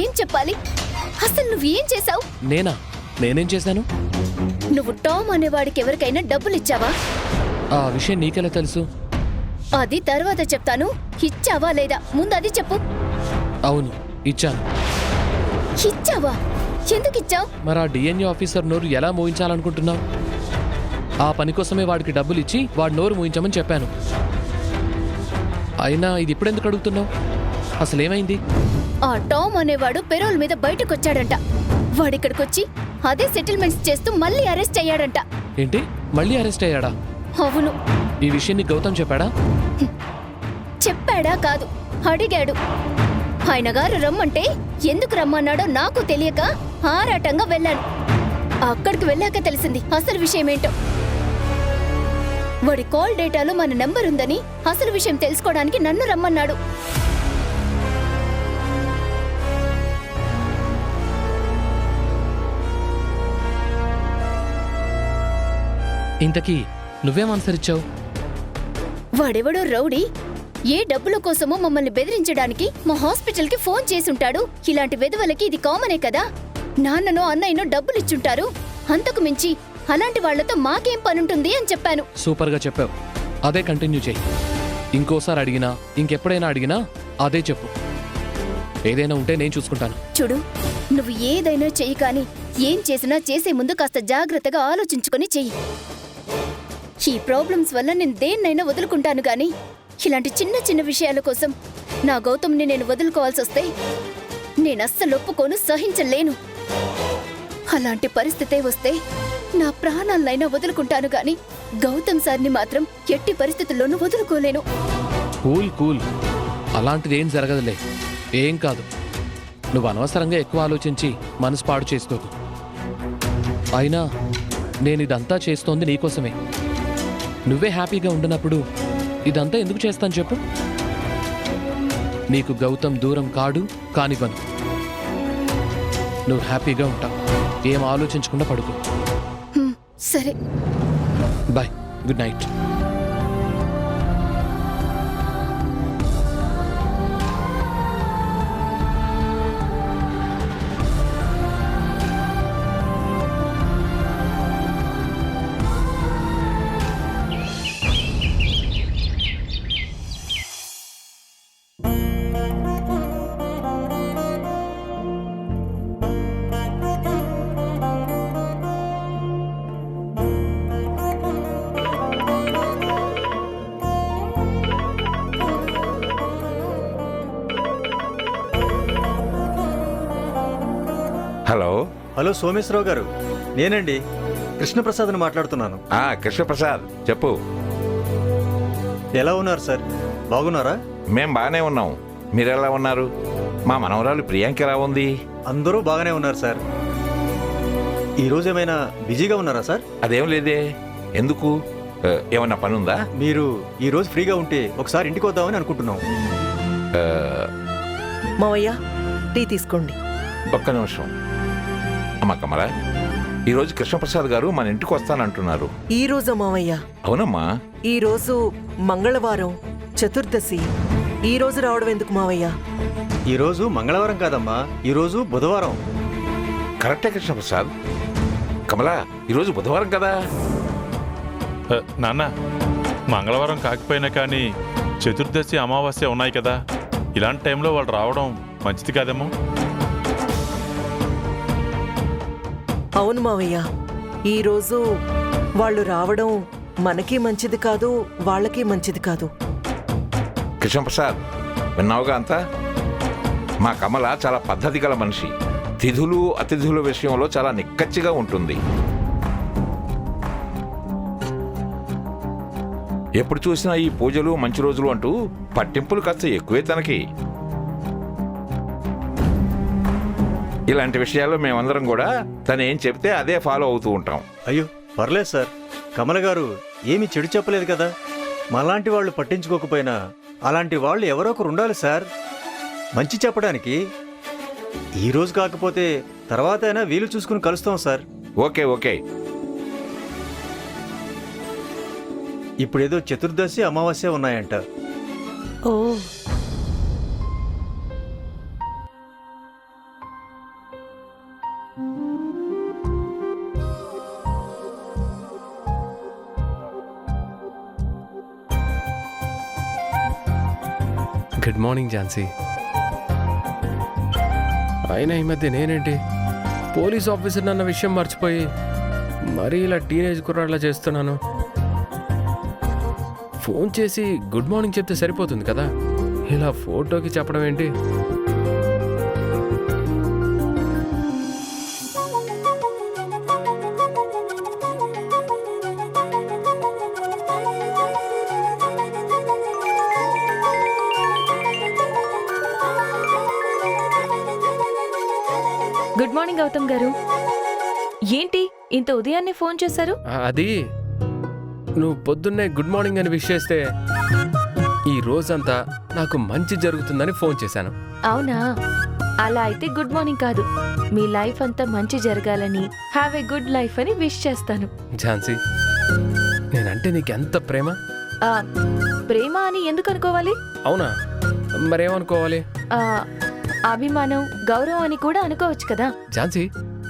ఏం చెప్పాలి? అసలు నువ్వేం చేసావు? నేనేం చేశాను? నువ్వు టామ్ అనేవాడికి ఎవరికైనా డబ్బులు ఇచ్చావా? ఆ విషయం నీకెలా తెలుసు? అది తర్వాత చెప్తాను. ఇచ్చావా లేదా ముందు అది చెప్పు. అవును, ఇచ్చాను. ఇచ్చావా? ఎందుకు ఇచ్చావు? మరి ఆ డిఎన్ఏ ఆఫీసర్ నోరు ఎలా మోయించాలనుకుంటున్నావు? ఆ పని కోసమే వాడికి డబ్బులు ఇచ్చి వాడి నోరు మోయించమని చెప్పాను. అయినా ఇది ఇప్పుడెందుకు అడుగుతున్నావు? అసలేమైంది? ఆ టామ్ అనేవాడు పెరోల్ మీద బయటకొచ్చాడంట. వాడిక్కడికొచ్చి అదే సెటిల్మెంట్స్ చేస్తూ మళ్ళీ అరెస్ట్ అయ్యాడంట. ఏంటి, మళ్ళీ అరెస్ట్ అయ్యాడా? అవును. ఈ విషయం నీకు గౌతమ్ చెప్పాడా? చెప్పాడా కాదు, అడిగాడు. ఆయన గారు రమ్మంటే ఎందుకు రమ్మన్నాడో నాకు తెలియక ఆరాటంగా వెళ్ళాను. అక్కడికి వెళ్ళాక తెలిసింది అసలు విషయమేంటో. వాడి కాల్ డేటాలో మన నెంబర్ ఉందని అసలు విషయం తెలుసుకోవడానికి నన్ను రమ్మన్నాడు. ఇంతకీ నువ్వేం ఆన్సర్ ఇచ్చావు? వాడెవడో రౌడీ ఏ డబ్బుల కోసమో మమ్మల్ని బెదిరించడానికి మా హాస్పిటల్కి ఫోన్ చేసుంటాడు. ఇలాంటి వెధవలకి ఇది కామనే కదా. నాన్ననో అన్నయ్యనో డబ్బులిచ్చుంటారు. అంతకు మించి అలాంటి వాళ్లతో మాకేం పనుంటుంది అని చెప్పాను. సూపర్గా చెప్పావు. అదే కంటిన్యూ చెయ్యి. ఇంకోసారి అడిగినా ఇంకెప్పుడైనా అడిగినా అదే చెప్పు. ఏదైనా ఉంటే నేను చూసుకుంటాను. చూడు, నువ్వు ఏదైనా చెయ్యి, కానీ ఏం చేసినా చేసే ముందు కాస్త జాగ్రత్తగా ఆలోచించుకొని చెయ్యి. ఈ ప్రాబ్లమ్స్ వల్ల నేను దేన్నైనా వదులుకుంటాను, గాని ఇలాంటి చిన్న చిన్న విషయాల కోసం నా గౌతమ్ని నేను వదులుకోవాల్సి వస్తే నేనస్సలు ఒప్పుకోను, సహించలేను. అలాంటి పరిస్థితే వస్తే నా ప్రాణాలనైనా వదులుకుంటాను, గాని గౌతమ్ సార్ని మాత్రం ఎట్టి పరిస్థితుల్లోనూ వదులుకోలేను. కూల్ కూల్, అలాంటిదేం జరగదులే. ఏం కాదు. నువ్వు అనవసరంగా ఎక్కువ ఆలోచించి మనసు పాడు చేసుకోకు. అయినా నేను ఇదంతా చేస్తోంది నీకోసమే. నువ్వే హ్యాపీగా ఉండినప్పుడు ఇదంతా ఎందుకు చేస్తాను చెప్పు? నీకు గౌతమ్ దూరం కాడు, కానివ్వను. నువ్వు హ్యాపీగా ఉంటావు. ఏం ఆలోచించకుండా పడుకో. సరే, bye, good night. Hello Someswararao గారు, నేనండి కృష్ణప్రసాద్ని మాట్లాడుతున్నాను. కృష్ణప్రసాద్ చెప్పు. ఎలా ఉన్నారు సార్? బాగున్నారా? మేం బాగానే ఉన్నాం. మీరెలా ఉన్నారు? మా మనవరాలు ప్రియాంక ఎలా ఉంది? అందరూ బాగానే ఉన్నారు సార్. ఈరోజు ఏమైనా బిజీగా ఉన్నారా సార్? అదేం లేదే. ఎందుకు? ఏమన్నా పని ఉందా? మీరు ఈరోజు ఫ్రీగా ఉంటే ఒకసారి ఇంటికి వద్దామని అనుకుంటున్నాం. మావయ్య, టీ తీసుకోండి. ఒక్క నిమిషం. అమ్మా కమలా, ఈరోజు కృష్ణప్రసాద్ గారు మన ఇంటికి వస్తానంటున్నారు. ఈ రోజు మావయ్య? అవునమ్మా. ఈ రోజు మంగళవారం, చతుర్దశి. ఈ రోజు రావడం ఎందుకు మావయ్య? ఈరోజు మంగళవారం కాదమ్మా, ఈరోజు బుధవారం. కరెక్టే కృష్ణప్రసాద్. కమలా, ఈరోజు బుధవారం కదా. నాన్న, మంగళవారం కాకపోయినా కానీ చతుర్దశి, అమావాస్య ఉన్నాయి కదా. ఇలాంటి టైంలో వాళ్ళు రావడం మంచిది కాదేమో. అవును మావయ్య, ఈరోజు వాళ్ళు రావడం మనకి మంచిది కాదు, వాళ్ళకి మంచిది కాదు. కృష్ణప్రసాద్, విన్నావుగా అంతా? మా కమల చాలా పద్ధతి గల మనిషి. తిథులు అతిథుల విషయంలో చాలా నిక్కచ్చిగా ఉంటుంది. ఎప్పుడు చూసినా ఈ పూజలు మంచి రోజులు అంటూ పట్టింపులు కాస్త ఎక్కువే తనకి. ఇలాంటి విషయాల్లో మేమందరం కూడా తను ఏం చెప్తే అదే ఫాలో అవుతూ ఉంటాం. అయ్యో పర్లేదు సార్, కమల గారు ఏమీ చెడు చెప్పలేదు కదా. మాలాంటి వాళ్ళు పట్టించుకోకపోయినా అలాంటి వాళ్ళు ఎవరో ఒకరు ఉండాలి సార్ మంచి చెప్పడానికి. ఈరోజు కాకపోతే తర్వాత అయినా వీలు చూసుకుని కలుస్తాం సార్. Okay okay. ఇప్పుడేదో చతుర్దశి అమావాస్య ఉన్నాయంట. ఓ గుడ్ మార్నింగ్ ఝాన్సీ. అయినా ఈ మధ్య నేనేంటి పోలీస్ ఆఫీసర్ అన్న విషయం మర్చిపోయి మరీ ఇలా టీనేజ్ కుర్రాడ్లా చేస్తున్నాను. ఫోన్ చేసి గుడ్ మార్నింగ్ చెప్తే సరిపోతుంది కదా, ఇలా ఫోటోకి చెప్పడం ఏంటి? గుడ్ మార్నింగ్ గౌతమ్ గారు. ఏంటి ఇంత ఉదయాన్నే ఫోన్ చేశారు? అది నువ్వు పొద్దున్నే గుడ్ మార్నింగ్ అని విష్ చేస్తే ఈ రోజంతా నాకు మంచి జరుగుతుందని ఫోన్ చేశాను. అవునా, అలా అయితే గుడ్ మార్నింగ్ కాదు, మీ లైఫ్ అంతా మంచి జరగాలని, హ్యావ్ ఏ గుడ్ లైఫ్ అని విష్ చేస్తాను. ఝాన్సీ, నేనంటే నీకెంత ప్రేమ. ఆ, ప్రేమ అని ఎందుకు అనుకోవాలి? అవునా, మరేమనుకోవాలి? ఆ, అభిమానం, గౌరవం అని కూడా అనుకోవచ్చు కదా. ఝాన్సీ,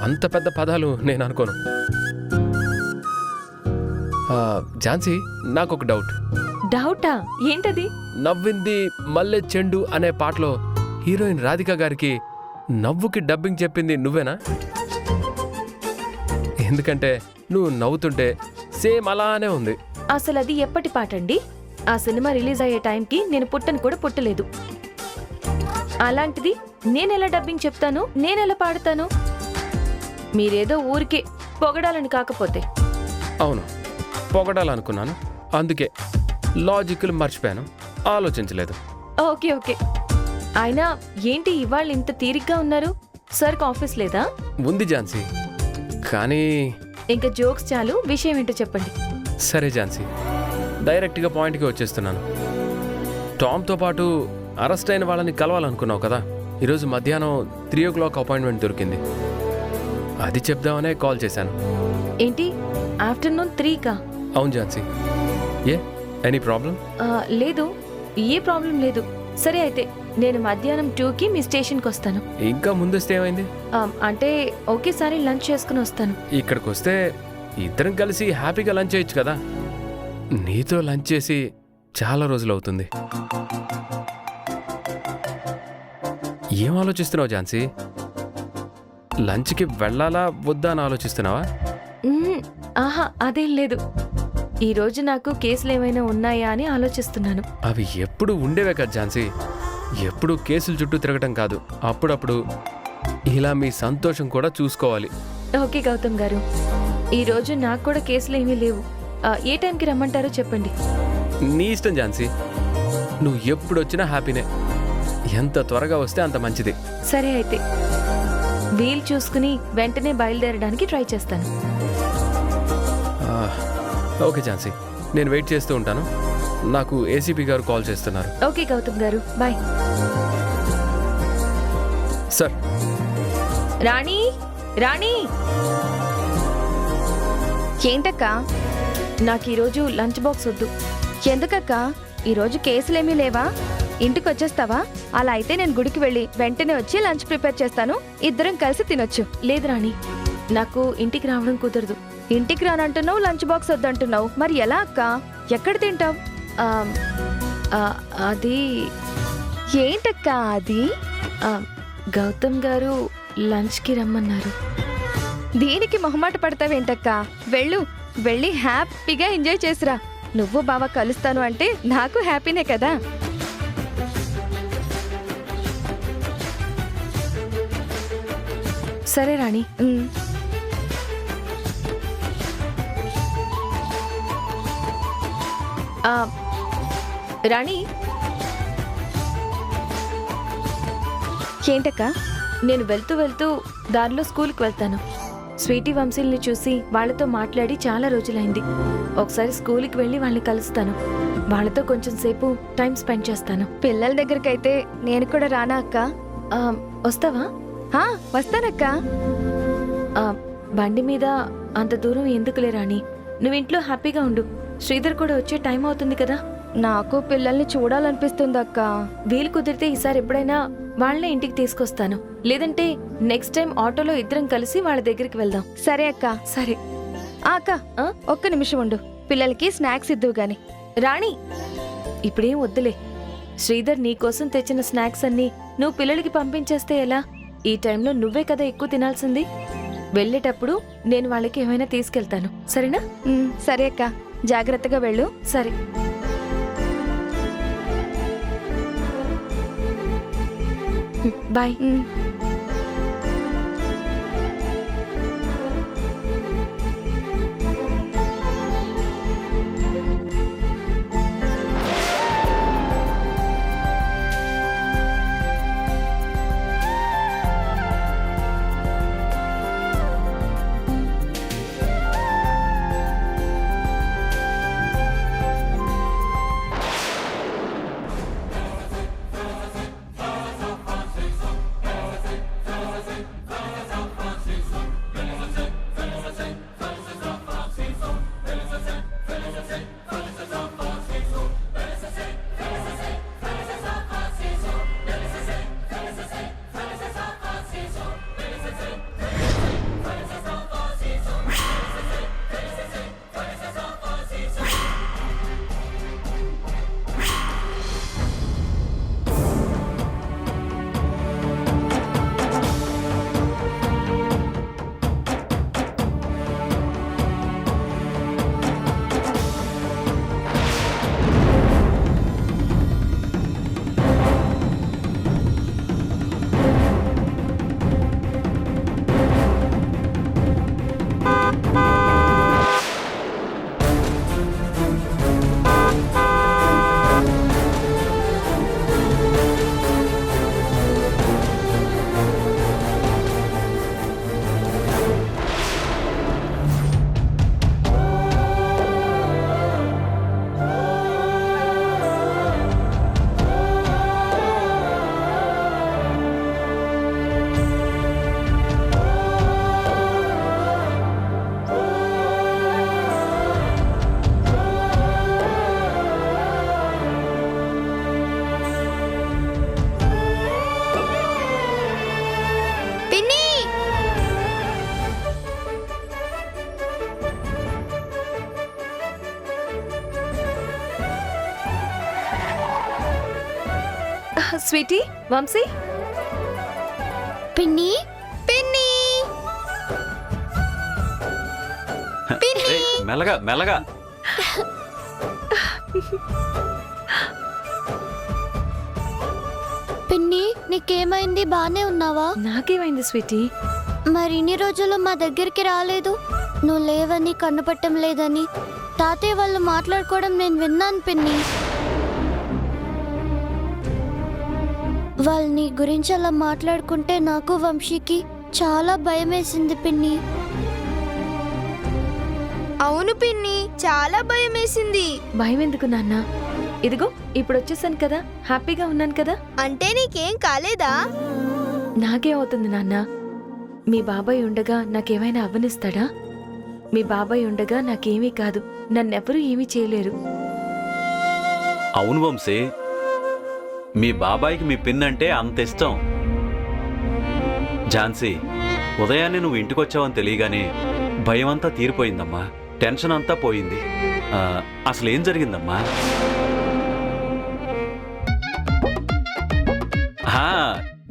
అంత పెద్ద పదాలు నేను అనుకోను. ఝాన్సీ, నాకొక డౌట్. డౌటా? ఏంటది? నవ్వింది మల్లె చెండు అనే పాటలో హీరోయిన్ రాధిక గారికి నవ్వుకి డబ్బింగ్ చెప్పింది నువ్వేనా? ఎందుకంటే నువ్వు నవ్వుతుంటే సేమ్ అలానే ఉంది. అసలు అది ఎప్పటి పాటండి? ఆ సినిమా రిలీజ్ అయ్యే టైంకి నేను పుట్టను కూడా పుట్టలేదు. అలాంటిది నేనెలా డబ్బింగ్ చెప్తాను, నేనెలా పాడతాను? మీరేదో ఊరికే పొగడాలని కాకపోతే. అవును, పొగడాలనుకున్నాను, అందుకే లాజికల్ మర్చిపోయాను, ఆలోచించలేదు. Okay okay. అయినా ఏంటి ఇవాళ ఇంత తీరిగ్గా ఉన్నారు? సార్కి ఆఫీస్ లేదా? ఉంది ఝాన్సీ, కానీ... ఇంకా జోక్స్ చాలు, విషయం ఏంటో చెప్పండి. సరే ఝాన్సీ, డైరెక్ట్గా పాయింట్కి వచ్చేస్తున్నాను. టామ్తో పాటు అరెస్ట్ అయిన వాళ్ళని కలవాలనుకున్నావు కదా, ఈరోజు మధ్యాహ్నం 3 o'clock అపాయింట్మెంట్ దొరికింది. అది చెప్దామనే కాల్ చేశాను. ఏంటి ఆఫ్టర్నూన్ 3కా? అవును ఝాన్సీ. ఏ ఎనీ ప్రాబ్లం? లేదు, ఏ ప్రాబ్లం లేదు. సరే అయితే నేను మధ్యాహ్నం 2కి మీ స్టేషన్కి వస్తాను. ఇంకా ముందొస్తే ఏమైంది? అంటే ఒకేసారి లంచ్ చేసుకుని వస్తాను. ఇక్కడికి వస్తే ఇద్దరం కలిసి హ్యాపీగా లంచ్ చేయొచ్చు కదా. నీతో లంచ్ చేసి చాలా రోజులు అవుతుంది. ఏం ఆలోచిస్తున్నావు ఝాన్సీ? లంచ్కి వెళ్ళాలా వద్దా అని ఆలోచిస్తున్నావా? ఆహా, అదేం లేదు. ఈరోజు నాకు కేసులు ఏమైనా ఉన్నాయా అని ఆలోచిస్తున్నాను. అవి ఎప్పుడు ఉండేవే కదా ఝాన్సీ, ఎప్పుడు కేసుల చుట్టూ తిరగటం కాదు. అప్పుడప్పుడు ఇలా మీ సంతోషం కూడా చూసుకోవాలి. ఓకే గౌతమ్ గారు, ఈరోజు నాకు కూడా కేసులు ఏమీ లేవు. ఏ టైంకి రమ్మంటారో చెప్పండి. నీ ఇష్టం ఝాన్సీ, నువ్వు ఎప్పుడు వచ్చినా హ్యాపీనే. ఎంత త్వరగా వస్తే అంత మంచిది. సరే అయితే వీలు చూసుకుని వెంటనే బయలుదేరడానికి ట్రై చేస్తాను. ఓకే ఝాన్సీ, నేను వెయిట్ చేస్తూ ఉంటాను. నాకు ఏసీపీ గారు కాల్ చేస్తున్నారు. ఓకే గౌతమ్ గారు, బాయ్. సార్. రాణి, రాణి. ఏంటక్కా? నాకు ఈరోజు లంచ్ బాక్స్ వద్దు. ఎందుకక్కా? ఈరోజు కేసులేమీ లేవా? ఇంటికి వచ్చేస్తావా? అలా అయితే నేను గుడికి వెళ్ళి వెంటనే వచ్చి లంచ్ ప్రిపేర్ చేస్తాను, ఇద్దరం కలిసి తినొచ్చు. లేదు రాణి, నాకు ఇంటికి రావడం కుదరదు. ఇంటికి రానంటున్నావు, లంచ్ బాక్స్ వద్దంటున్నావు, మరి ఎలా అక్కా? ఎక్కడ తింటావు? అది ఏంటక్కా అది? గౌతమ్ గారు లంచ్కి రమ్మన్నారు. దీనికి మొహమాట పడతావేంటక్కా? వెళ్ళు, వెళ్ళి హ్యాపీగా ఎంజాయ్ చేసిరా. నువ్వు బావ కలుస్తాను అంటే నాకు హ్యాపీనే కదా. సరే రాణి. రాణి, ఏంటక్కా? నేను వెళ్తూ వెళ్తూ దారిలో స్కూల్కి వెళ్తాను. స్వీటీ వంశీల్ని చూసి వాళ్ళతో మాట్లాడి చాలా రోజులైంది. ఒకసారి స్కూల్కి వెళ్ళి వాళ్ళని కలుస్తాను. వాళ్ళతో కొంచెం సేపు టైం స్పెండ్ చేస్తాను. పిల్లల దగ్గరకైతే నేను కూడా రానా అక్కా? వస్తావా? వస్తానక్కా. బండి మీద అంత దూరం ఎందుకులే రాణి, నువ్వు ఇంట్లో హ్యాపీగా ఉండు. శ్రీధర్ కూడా వచ్చే టైం అవుతుంది కదా. నాకు పిల్లల్ని చూడాలనిపిస్తుంది అక్క. వీలు కుదిరితే ఈసారి ఎప్పుడైనా వాళ్ళనే ఇంటికి తీసుకొస్తాను. లేదంటే నెక్స్ట్ టైం ఆటోలో ఇద్దరం కలిసి వాళ్ళ దగ్గరికి వెళ్దాం. సరే అక్క. సరే. అక్క ఆ? ఒక్క నిమిషం ఉండు, పిల్లలకి స్నాక్స్ ఇద్దువు గాని. రాణి, ఇప్పుడేం వద్దులే. శ్రీధర్ నీకోసం తెచ్చిన స్నాక్స్ అన్నీ నువ్వు పిల్లలకి పంపించేస్తే ఎలా? ఈ టైంలో నువ్వే కదా ఎక్కువ తినాల్సింది. వెళ్ళేటప్పుడు నేను వాళ్ళకి ఏమైనా తీసుకెళ్తాను, సరేనా? సరే అక్క, జాగ్రత్తగా వెళ్ళు. సరే. బాయ్. స్వీటీ, వంశీ. పిన్ని, పిన్ని, పిన్ని. మెల్లగా మెల్లగా. పిన్ని, నీకేమైంది? బానే ఉన్నావా? నాకేమైంది స్వీటీ? మరి ఇన్ని రోజులు మా దగ్గరికి రాలేదు. నువ్వు లేవని, కన్నుపట్టం లేదని తాతయ్య వాళ్ళు మాట్లాడుకోవడం నేను విన్నాను పిన్ని. వాళ్ళు నీ గురించి అలా మాట్లాడుకుంటే నాకు వంశీకి చాలా భయం వేసింది పిన్ని. అవును పిన్ని, చాలా భయం వేసింది. భయం ఎందుకు నాన్న? ఇదిగో ఇప్పుడు వచ్చేసాను కదా, హ్యాపీగా ఉన్నాను కదా. అంటే నీకేం కాలేదా? నాకే అవుతుంది నాన్న. మీ బాబాయ్ ఉండగా నాకేమైనా అవ్వనిస్తాడా? మీ బాబాయ్ ఉండగా నాకేమీ కాదు. నన్నెవరూ ఏమీ చేయలేరు. అవును వంశీ, మీ బాబాయికి మీ పిన్ అంటే అంత ఇష్టం. ఝాన్సీ, ఉదయాన్నే నువ్వు ఇంటికొచ్చావని తెలియగానే భయం అంతా తీరిపోయిందమ్మా. టెన్షన్ అంతా పోయింది. అసలేం జరిగిందమ్మా?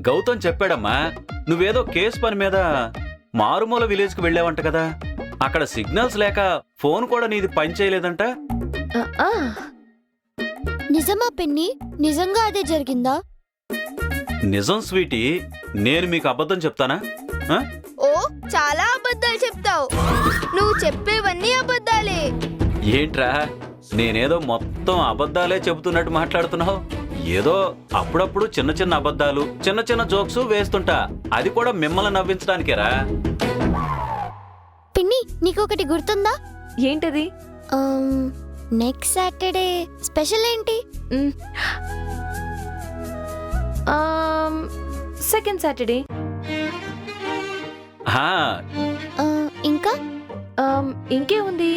గౌతమ్ చెప్పాడమ్మా, నువ్వేదో కేసు పని మీద మారుమూల విలేజ్కి వెళ్ళావంట కదా. అక్కడ సిగ్నల్స్ లేక ఫోన్ కూడా నీది పనిచేయలేదంట. నిజమా పిన్ని? నిజంగా అదే జరిగిందా? నిజం స్వీటీ, నేను మీకు అబద్ధం చెప్తానా? ఓ, చాలా అబద్ధాలు చెప్తావు. నువ్వు చెప్పేవన్నీ అబద్ధాలే. ఏంట్రా, నేనేదో మొత్తం అబద్ధాలే చెబుతున్నట్టు మాట్లాడుతున్నావు? ఏదో అప్పుడప్పుడు చిన్న చిన్న అబద్ధాలు, చిన్న చిన్న జోక్స్ వేస్తుంటా. అది కూడా మిమ్మల్ని నవ్వించడానికేరా. పిన్ని, నీకొకటి గుర్తుందా? ఏంటది? నెక్స్ట్ సాటర్డే స్పెషల్ ఏంటి? Second Saturday. ఇంకా ఇంకే ఉంది.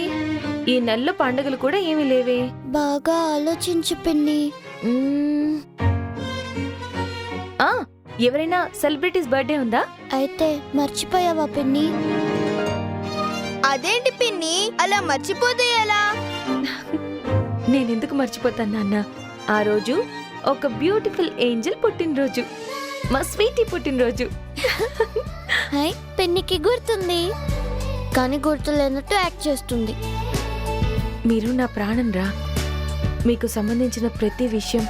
ఈ నెలలో పండుగలు కూడా ఏమీ లేవే. బాగా ఆలోచించు పిన్ని. మ్మ్. ఆ, ఎవరైనా సెలబ్రిటీస్ బర్త్డే ఉందా? అయితే మర్చిపోయావా పిన్ని? అదేంటి పిన్ని, అలా మర్చిపోతే ఎలా? నేనెందుకు మర్చిపోతాను నాన్న? ఆ రోజు ఒక బ్యూటిఫుల్ ఏంజల్ పుట్టినరోజు, మా స్వీటీ పుట్టినరోజు. హై, పిన్నికి గుర్తుంది కానీ గుర్తులేనట్టు యాక్ట్ చేస్తుంది. మీరు నా ప్రాణం రా. మీకు సంబంధించిన ప్రతి విషయం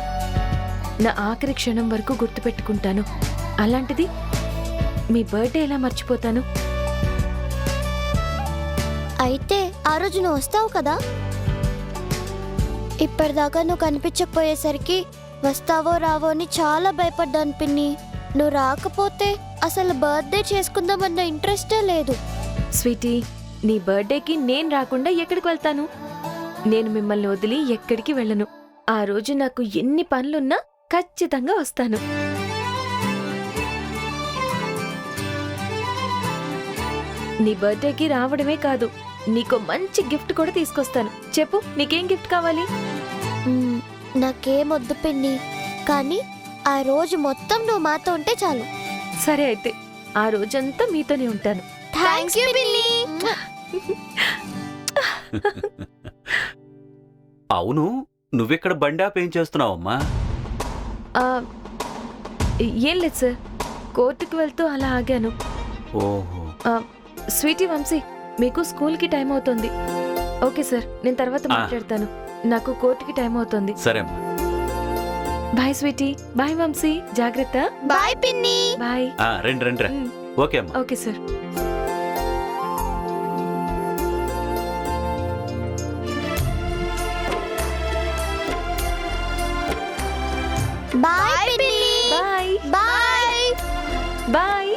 నా ఆఖరి క్షణం వరకు గుర్తుపెట్టుకుంటాను. అలాంటిది మీ బర్త్డే ఎలా మర్చిపోతాను? అయితే ఆ రోజు నువ్వు వస్తావు కదా? ఇప్పటిదాకా నువ్వు కనిపించకపోయేసరికి వస్తావో రావో అని చాలా భయపడ్డాను పిన్ని. నువ్వు రాకపోతే అసలు బర్త్డే చేసుకుందామన్న ఇంట్రెస్టే లేదు. స్వీటీ, నీ బర్త్డేకి నేను రాకుండా ఎక్కడికి వెళ్తాను? నేను మిమ్మల్ని వదిలి ఎక్కడికి వెళ్ళను. ఆ రోజు నాకు ఎన్ని పనులున్నా ఖచ్చితంగా వస్తాను. నీ బర్త్డేకి రావడమే కాదు, నీకు మంచి గిఫ్ట్ కూడా తీసుకొస్తాను. చెప్పు, నీకేం గిఫ్ట్ కావాలి? నాకేమొద్దు పిన్ని, కానీ ఆ రోజు మొత్తం నువ్వు మాతో ఉంటే చాలు. సరే అయితే ఆ రోజంతా మీతోనే ఉంటాను. థాంక్స్ పిన్ని. అవును, నువ్విక్కడ బండి ఆపి ఏం చేస్తున్నావమ్మా? ఆ, ఏం లేదు సార్, కోర్టుకు వెళ్తూ అలా ఆగాను. ఓహో. ఆ, స్వీటీ, వంశీ, మీకు స్కూల్కి టైం అవుతుంది. ఓకే సార్, నేను తర్వాత మాట్లాడతాను. నాకు కోర్టుకి టైం అవుతుంది. సరే అమ్మా. Bye sweetie. బాయ్ వంశీ, జాగ్రత్త. బాయ్ పిన్ని. బాయ్. రండి రండి రా. ఓకే అమ్మా. Okay sir. బాయ్ పిన్ని. బాయ్. బాయ్. బాయ్.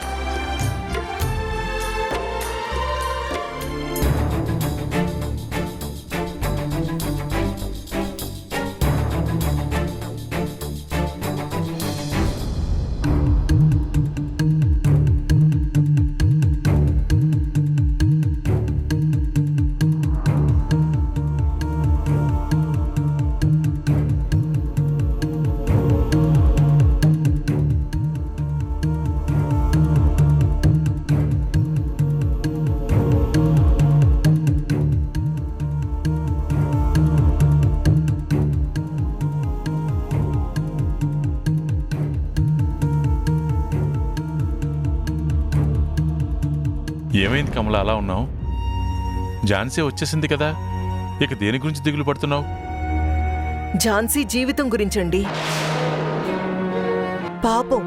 ఏమైంది కమల, అలా ఉన్నావు? ఝాన్సీ వచ్చేసింది కదా, ఇక దేని గురించి దిగులు పడుతున్నావు? ఝాన్సీ జీవితం గురించండి. పాపం,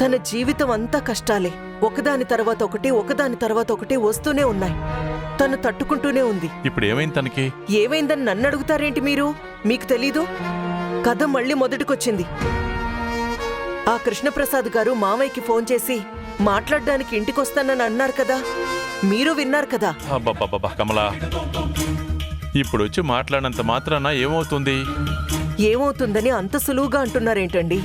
తన జీవితం అంతా కష్టాలే. ఒకదాని తర్వాత ఒకటి, ఒకదాని తర్వాత ఒకటి వస్తూనే ఉన్నాయి. తను తట్టుకుంటూనే ఉంది. ఇప్పుడు ఏమైంది తనకి? ఏమైందని నన్ను అడుగుతారేంటి మీరు? మీకు తెలీదు? కథ మళ్ళీ మొదటికొచ్చింది. ఆ కృష్ణప్రసాద్ గారు మావయ్యకి ఫోన్ చేసి మాట్లాడడానికి ఇంటికొస్తానని అన్నారు కదా, మీరు విన్నారు కదా. అబ్బబ్బబ్బా కమలా, ఇప్పుడు వచ్చి మాట్లాడినంత మాత్రాన ఏమవుతుంది? ఏమవుతుందని అంత సులువుగా అంటున్నారేంటండి?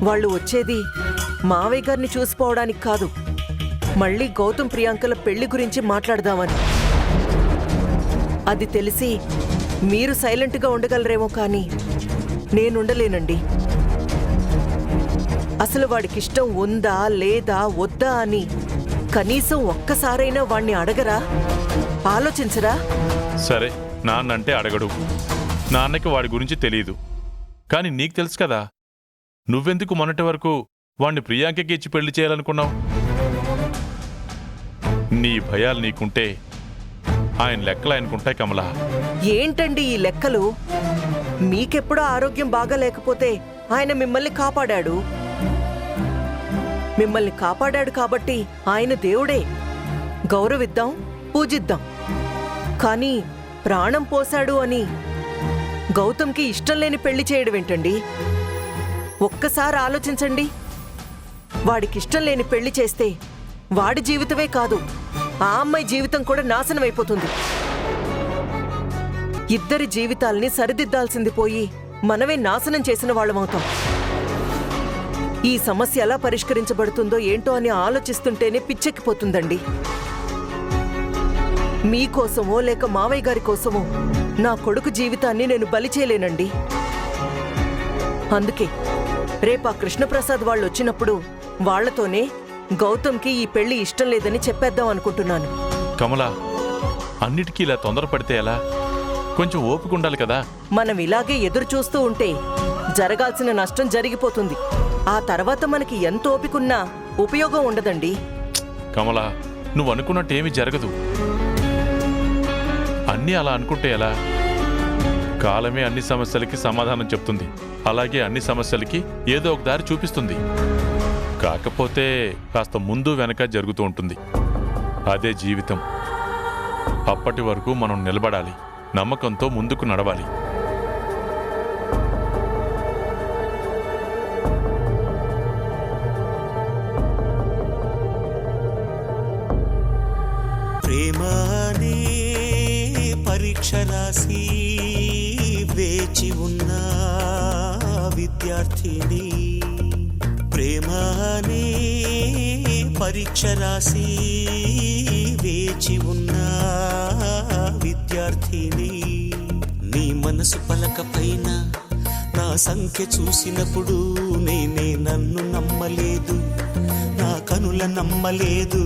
వాళ్ళు వచ్చేది మావయ్య గారిని చూసిపోవడానికి కాదు, మళ్ళీ గౌతమ్ ప్రియాంకల పెళ్లి గురించి మాట్లాడదామని. అది తెలిసి మీరు సైలెంట్గా ఉండగలరేమో కానీ నేనుండలేనండి. అసలు వాడికిష్టం ఉందా లేదా వద్దా అని కనీసం ఒక్కసారైనా వాణ్ణి అడగరా? ఆలోచించరా? సరే, నాన్నంటే అడగడు, నాన్నకి వాడి గురించి తెలీదు. కానీ నీకు తెలుసు కదా, నువ్వెందుకు మొన్నటి వరకు వాణ్ణి ప్రియాంకకి ఇచ్చి పెళ్లి చేయాలనుకున్నావు? నీ భయాలు నీకుంటే ఆయన లెక్కలు ఆయనకుంటాయి కమలా. ఏంటండి ఈ లెక్కలు? మీకెప్పుడో ఆరోగ్యం బాగా లేకపోతే ఆయన మిమ్మల్ని కాపాడాడు. మిమ్మల్ని కాపాడాడు కాబట్టి ఆయన దేవుడే. గౌరవిద్దాం, పూజిద్దాం. కానీ ప్రాణం పోశాడు అని గౌతమ్కి ఇష్టం లేని పెళ్లి చేయడం ఏంటండి? ఒక్కసారి ఆలోచించండి. వాడికిష్టం లేని పెళ్లి చేస్తే వాడి జీవితమే కాదు, ఆ అమ్మాయి జీవితం కూడా నాశనం అయిపోతుంది. ఇద్దరి జీవితాల్ని సరిదిద్దాల్సింది పోయి మనమే నాశనం చేసిన వాళ్ళమవుతాం. ఈ సమస్య ఎలా పరిష్కరించబడుతుందో ఏంటో అని ఆలోచిస్తుంటేనే పిచ్చెక్కిపోతుందండి. మీకోసమో లేక మావయ్య గారి కోసమో నా కొడుకు జీవితాన్ని నేను బలి చేయలేనండి. అందుకే రేపా కృష్ణప్రసాద్ వాళ్ళు వచ్చినప్పుడు వాళ్లతోనే గౌతమ్కి ఈ పెళ్లి ఇష్టం లేదని చెప్పేద్దాం అనుకుంటున్నాను. కమల, అన్నిటికీ ఇలా తొందరపడితే ఎలా? కొంచెం ఓపిక ఉండాలి కదా. మనం ఇలాగే ఎదురు చూస్తూ ఉంటే జరగాల్సిన నష్టం జరిగిపోతుంది. ఆ తర్వాత మనకి ఎంత ఓపికున్నా ఉపయోగం ఉండదండి. కమల, నువ్వు అనుకున్నట్టేమీ జరగదు. అన్నీ అలా అనుకుంటే ఎలా? కాలమే అన్ని సమస్యలకి సమాధానం చెప్తుంది. అలాగే అన్ని సమస్యలకి ఏదో ఒక దారి చూపిస్తుంది. కాకపోతే కాస్త ముందు వెనక జరుగుతూ ఉంటుంది. అదే జీవితం. అప్పటి వరకు మనం నిలబడాలి, నమ్మకంతో ముందుకు నడవాలి. ప్రేమనే పరీక్ష రాసి వేచి ఉన్న విద్యార్థిని, ప్రేమనే పరీక్ష రాసి వేచి ఉన్న విద్యార్థిని, నీ మనసు పలక పైన నా సంఖ్య చూసినప్పుడు నేనే నన్ను నమ్మలేదు, నా కనుల నమ్మలేదు.